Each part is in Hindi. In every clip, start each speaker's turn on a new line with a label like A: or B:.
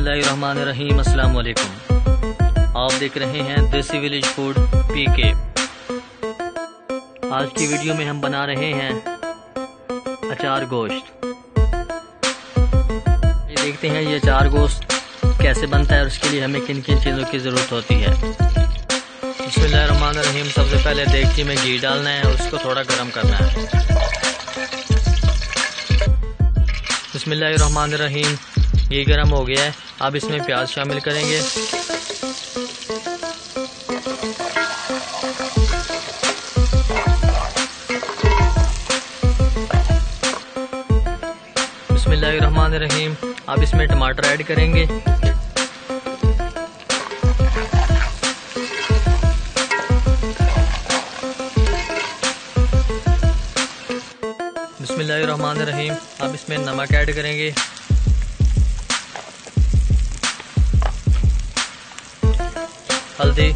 A: बिस्मिल्लाहिर्रहमानिर्रहीम। अस्सलाम वालेकुम। आप देख रहे हैं देसी विलेज फूड पीके। आज की वीडियो में हम बना रहे हैं अचार गोश्त। ये देखते हैं ये अचार गोश्त कैसे बनता है और उसके लिए हमें किन किन चीज़ों की ज़रूरत होती है। बिस्मिल्लाहिर्रहमानिर्रहीम। सबसे पहले देगची में घी डालना है और उसको थोड़ा गर्म करना है। बिस्मिल्लाहिर्रहमानिर्रहीम। ये गर्म हो गया है। अब इसमें प्याज शामिल करेंगे। बिस्मिल्लाहिर्रहमानिर्रहीम। अब इसमें टमाटर ऐड करेंगे। बिस्मिल्लाहिर्रहमानिर्रहीम। अब इसमें नमक ऐड करेंगे। हल्दी,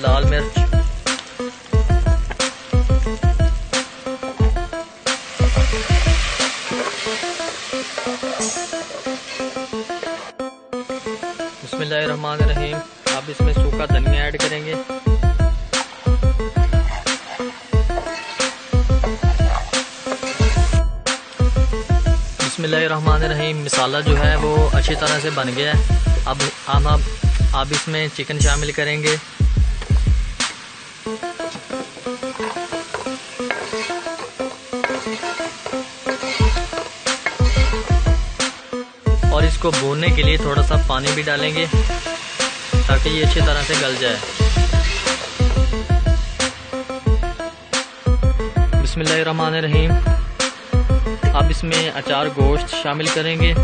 A: लाल मिर्च, बिस्मिल्लाहिर्रहमानिर्रहीम। अब इसमें सूखा धनिया ऐड करेंगे। बिस्मिल्लाहिर्रहमानिर्रहीम। मसाला जो है वो अच्छी तरह से बन गया है। अब इसमें चिकन शामिल करेंगे। और इसको भूनने के लिए थोड़ा सा पानी भी डालेंगे ताकि ये अच्छी तरह से गल जाए। बिस्मिल्लाहिर्रहमानिर्रहीम। अब इसमें अचार गोश्त शामिल करेंगे।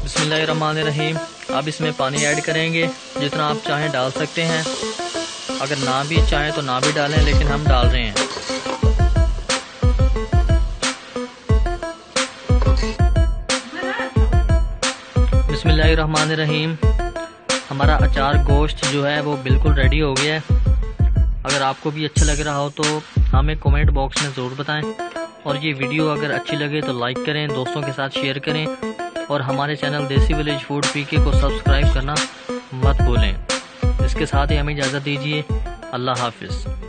A: बिस्मिल्लाहिर्रहमानिर्रहीम। अब इसमें पानी ऐड करेंगे। जितना आप चाहें डाल सकते हैं। अगर ना भी चाहें तो ना भी डालें, लेकिन हम डाल रहे हैं। बिस्मिल्लाहिर्रहमानिर्रहीम। हमारा अचार गोश्त जो है वो बिल्कुल रेडी हो गया है। अगर आपको भी अच्छा लग रहा हो तो हमें कमेंट बॉक्स में ज़रूर बताएं। और ये वीडियो अगर अच्छी लगे तो लाइक करें, दोस्तों के साथ शेयर करें और हमारे चैनल देसी विलेज फूड पीके को सब्सक्राइब करना मत भूलें। इसके साथ ही हमें इजाज़त दीजिए। अल्लाह हाफिज़।